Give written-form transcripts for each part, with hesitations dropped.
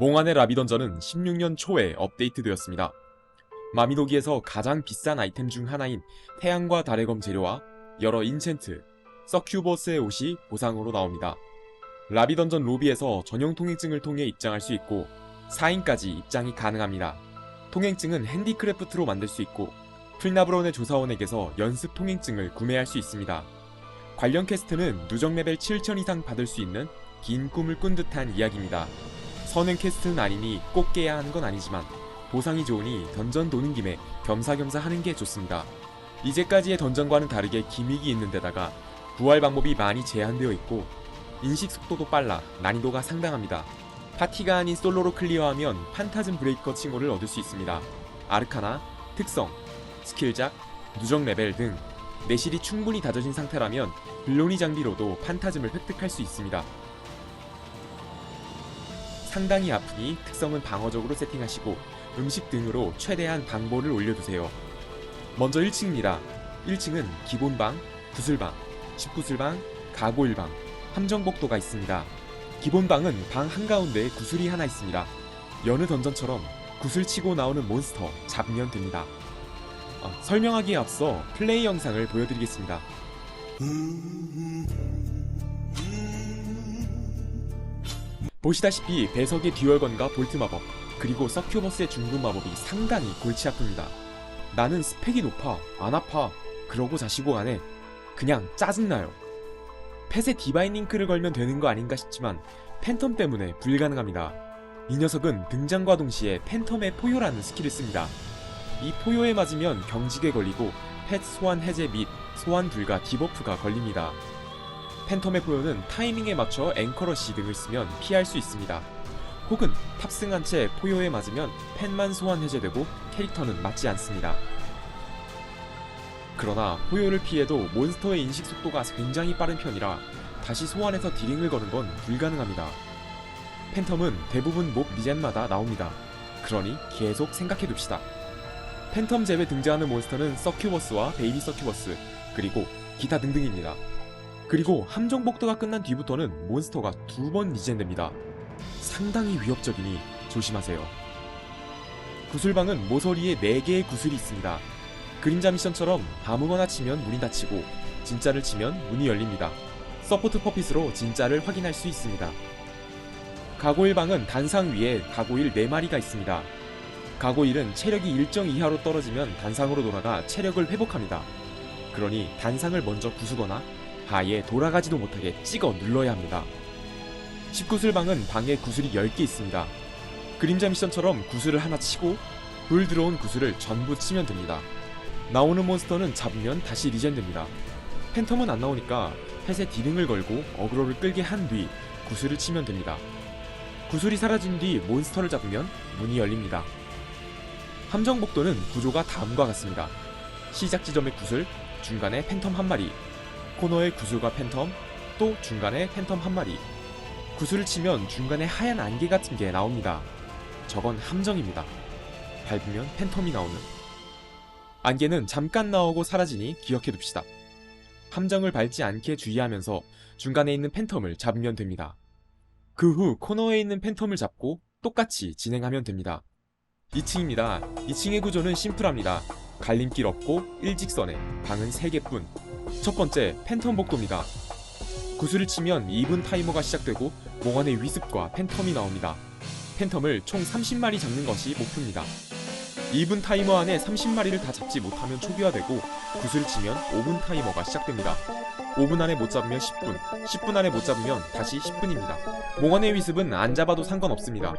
몽환의 라비 던전은 16년 초에 업데이트되었습니다. 마미노기에서 가장 비싼 아이템 중 하나인 태양과 달의 검 재료와 여러 인챈트, 서큐버스의 옷이 보상으로 나옵니다. 라비 던전 로비에서 전용 통행증을 통해 입장할 수 있고 4인까지 입장이 가능합니다. 통행증은 핸디크래프트로 만들 수 있고 풀나브론의 조사원에게서 연습 통행증을 구매할 수 있습니다. 관련 퀘스트는 누적 레벨 7000 이상 받을 수 있는 긴 꿈을 꾼 듯한 이야기입니다. 선행 퀘스트는 아니니 꼭 깨야 하는 건 아니지만 보상이 좋으니 던전 도는 김에 겸사겸사 하는 게 좋습니다. 이제까지의 던전과는 다르게 기믹이 있는 데다가 부활 방법이 많이 제한되어 있고 인식 속도도 빨라 난이도가 상당합니다. 파티가 아닌 솔로로 클리어하면 판타즘 브레이커 칭호를 얻을 수 있습니다. 아르카나, 특성, 스킬작, 누적 레벨 등 내실이 충분히 다져진 상태라면 블로니 장비로도 판타즘을 획득할 수 있습니다. 상당히 아프니 특성은 방어적으로 세팅하시고 음식 등으로 최대한 방보를 올려두세요. 먼저 1층입니다. 1층은 기본방, 구슬방, 19슬방, 가고일방, 함정복도가 있습니다. 기본방은 방 한가운데에 구슬이 하나 있습니다. 여느 던전처럼 구슬 치고 나오는 몬스터 잡으면 됩니다. 설명하기에 앞서 플레이 영상을 보여드리겠습니다. 보시다시피 배석의 듀얼건과 볼트 마법, 그리고 서큐버스의 중분 마법이 상당히 골치 아픕니다. 나는 스펙이 높아, 안 아파, 그러고 자시고 안해. 그냥 짜증나요. 펫에 디바인 링크를 걸면 되는 거 아닌가 싶지만 팬텀 때문에 불가능합니다. 이 녀석은 등장과 동시에 팬텀의 포효라는 스킬을 씁니다. 이 포효에 맞으면 경직에 걸리고 펫 소환 해제 및 소환 불가 디버프가 걸립니다. 팬텀의 포효는 타이밍에 맞춰 앵커러시 등을 쓰면 피할 수 있습니다. 혹은 탑승한 채 포효에 맞으면 펫만 소환 해제되고 캐릭터는 맞지 않습니다. 그러나 포효를 피해도 몬스터의 인식 속도가 굉장히 빠른 편이라 다시 소환해서 딜링을 거는 건 불가능합니다. 팬텀은 대부분 몹 리젠마다 나옵니다. 그러니 계속 생각해둡시다. 팬텀 제외 등장하는 몬스터는 서큐버스와 베이비 서큐버스, 그리고 기타 등등입니다. 그리고 함정복도가 끝난 뒤부터는 몬스터가 2번 리젠됩니다. 상당히 위협적이니 조심하세요. 구슬방은 모서리에 4개의 구슬이 있습니다. 그림자 미션처럼 아무거나 치면 문이 닫히고 진짜를 치면 문이 열립니다. 서포트 퍼핏으로 진짜를 확인할 수 있습니다. 가고일방은 단상 위에 가고일 4마리가 있습니다. 가고일은 체력이 일정 이하로 떨어지면 단상으로 돌아가 체력을 회복합니다. 그러니 단상을 먼저 부수거나 아예 돌아가지도 못하게 찍어 눌러야 합니다. 19슬방은 방에 구슬이 10개 있습니다. 그림자 미션처럼 구슬을 하나 치고 불 들어온 구슬을 전부 치면 됩니다. 나오는 몬스터는 잡으면 다시 리젠됩니다. 팬텀은 안 나오니까 펫에 딜링을 걸고 어그로를 끌게 한 뒤 구슬을 치면 됩니다. 구슬이 사라진 뒤 몬스터를 잡으면 문이 열립니다. 함정복도는 구조가 다음과 같습니다. 시작 지점의 구슬, 중간에 팬텀 한 마리, 코너의 구슬과 팬텀, 또 중간에 팬텀 한 마리. 구슬을 치면 중간에 하얀 안개 같은 게 나옵니다. 저건 함정입니다. 밟으면 팬텀이 나오는. 안개는 잠깐 나오고 사라지니 기억해둡시다. 함정을 밟지 않게 주의하면서 중간에 있는 팬텀을 잡으면 됩니다. 그 후 코너에 있는 팬텀을 잡고 똑같이 진행하면 됩니다. 2층입니다. 2층의 구조는 심플합니다. 갈림길 없고 일직선에 방은 3개뿐. 첫 번째 팬텀 복도입니다. 구슬을 치면 2분 타이머가 시작되고 몽환의 위습과 팬텀이 나옵니다. 팬텀을 총 30마리 잡는 것이 목표입니다. 2분 타이머 안에 30마리를 다 잡지 못하면 초기화되고 구슬을 치면 5분 타이머가 시작됩니다. 5분 안에 못 잡으면 10분, 10분 안에 못 잡으면 다시 10분입니다. 몽환의 위습은 안 잡아도 상관없습니다.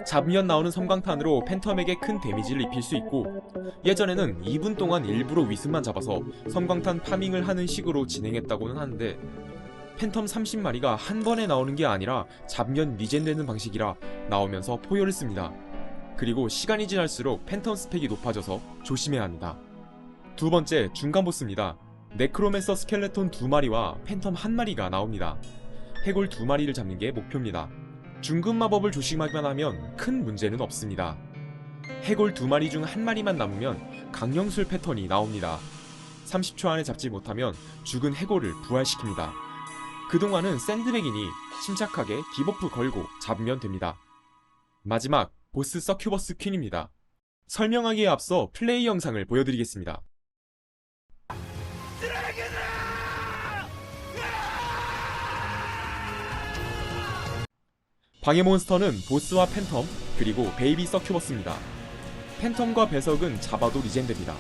잡으면 나오는 섬광탄으로 팬텀에게 큰 데미지를 입힐 수 있고 예전에는 2분 동안 일부러 위습만 잡아서 섬광탄 파밍을 하는 식으로 진행했다고는 하는데 팬텀 30마리가 한 번에 나오는 게 아니라 잡면 리젠되는 방식이라 나오면서 포효를 씁니다. 그리고 시간이 지날수록 팬텀 스펙이 높아져서 조심해야 합니다. 두 번째 중간 보스입니다. 네크로맨서 스켈레톤 2마리와 팬텀 1마리가 나옵니다. 해골 2마리를 잡는 게 목표입니다. 중급 마법을 조심하기만 하면 큰 문제는 없습니다. 해골 2마리 중 1마리만 남으면 강령술 패턴이 나옵니다. 30초 안에 잡지 못하면 죽은 해골을 부활시킵니다. 그동안은 샌드백이니 침착하게 디버프 걸고 잡으면 됩니다. 마지막 보스 서큐버스 퀸입니다. 설명하기에 앞서 플레이 영상을 보여드리겠습니다. 방해 몬스터는 보스와 팬텀, 그리고 베이비 서큐버스입니다. 팬텀과 배석은 잡아도 리젠됩니다.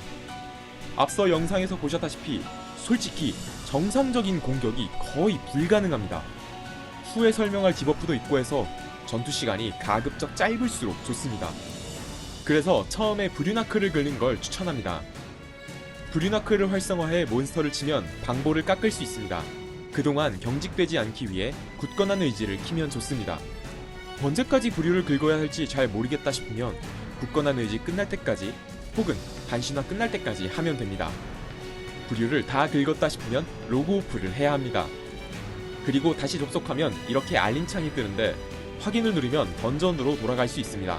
앞서 영상에서 보셨다시피 솔직히 정상적인 공격이 거의 불가능합니다. 후에 설명할 디버프도 있고 해서 전투 시간이 가급적 짧을수록 좋습니다. 그래서 처음에 브류나크를 긁는 걸 추천합니다. 브류나크를 활성화해 몬스터를 치면 방보를 깎을 수 있습니다. 그동안 경직되지 않기 위해 굳건한 의지를 키면 좋습니다. 언제까지 브류를 긁어야 할지 잘 모르겠다 싶으면 굳건한 의지 끝날 때까지 혹은 반신화 끝날 때까지 하면 됩니다. 브류를 다 긁었다 싶으면 로그오프를 해야 합니다. 그리고 다시 접속하면 이렇게 알림창이 뜨는데 확인을 누르면 던전으로 돌아갈 수 있습니다.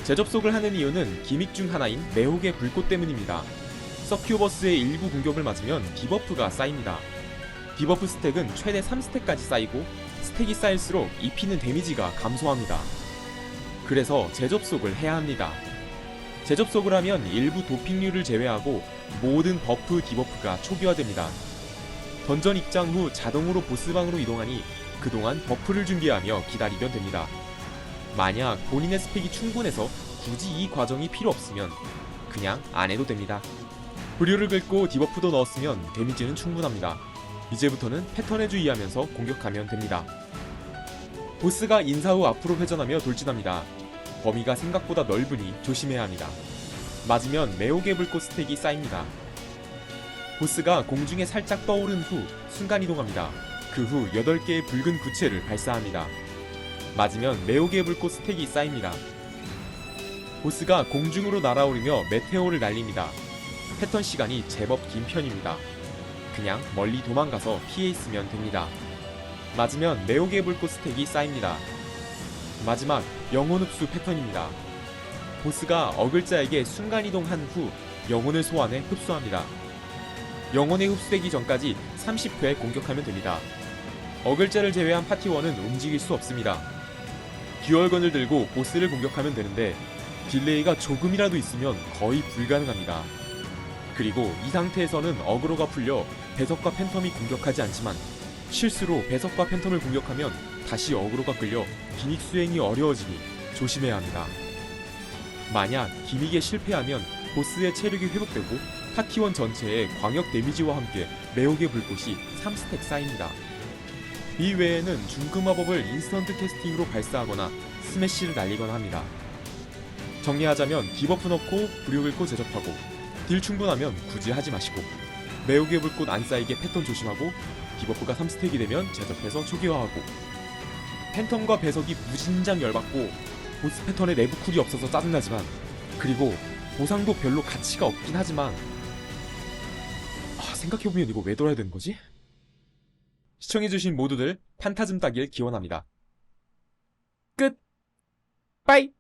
재접속을 하는 이유는 기믹 중 하나인 매혹의 불꽃 때문입니다. 서큐버스의 일부 공격을 맞으면 디버프가 쌓입니다. 디버프 스택은 최대 3스택까지 쌓이고 스택이 쌓일수록 입히는 데미지가 감소합니다. 그래서 재접속을 해야 합니다. 재접속을 하면 일부 도핑류를 제외하고 모든 버프, 디버프가 초기화됩니다. 던전 입장 후 자동으로 보스방으로 이동하니 그동안 버프를 준비하며 기다리면 됩니다. 만약 본인의 스펙이 충분해서 굳이 이 과정이 필요 없으면 그냥 안 해도 됩니다. 브류를 긁고 디버프도 넣었으면 데미지는 충분합니다. 이제부터는 패턴에 주의하면서 공격하면 됩니다. 보스가 인사 후 앞으로 회전하며 돌진합니다. 범위가 생각보다 넓으니 조심해야 합니다. 맞으면 매혹의 불꽃 스택이 쌓입니다. 보스가 공중에 살짝 떠오른 후 순간이동합니다. 그 후 8개의 붉은 구체를 발사합니다. 맞으면 매혹의 불꽃 스택이 쌓입니다. 보스가 공중으로 날아오르며 메테오를 날립니다. 패턴 시간이 제법 긴 편입니다. 그냥 멀리 도망가서 피해 있으면 됩니다. 맞으면 매혹의 불꽃 스택이 쌓입니다. 마지막 영혼 흡수 패턴입니다. 보스가 어글자에게 순간이동한 후 영혼을 소환해 흡수합니다. 영혼이 흡수되기 전까지 30회 공격하면 됩니다. 어글자를 제외한 파티원은 움직일 수 없습니다. 듀얼건을 들고 보스를 공격하면 되는데 딜레이가 조금이라도 있으면 거의 불가능합니다. 그리고 이 상태에서는 어그로가 풀려 배석과 팬텀이 공격하지 않지만 실수로 배석과 팬텀을 공격하면 다시 어그로가 끌려 기믹 수행이 어려워지니 조심해야 합니다. 만약 기믹에 실패하면 보스의 체력이 회복되고 파티원 전체에 광역 데미지와 함께 매혹의 불꽃이 3스택 쌓입니다. 이 외에는 중급 마법을 인스턴트 캐스팅으로 발사하거나 스매시를 날리거나 합니다. 정리하자면 디버프 넣고 브류 긁고 제접하고 딜 충분하면 굳이 하지 마시고 매혹의 불꽃 안 쌓이게 패턴 조심하고 디버프가 3스택이 되면 제접해서 초기화하고 팬텀과 배석이 무진장 열받고 보스 패턴에 내부 쿨이 없어서 짜증나지만 그리고 보상도 별로 가치가 없긴 하지만 생각해보면 이거 왜 돌아야 되는 거지? 시청해주신 모두들 판타즘 따길 기원합니다. 끝! 빠이!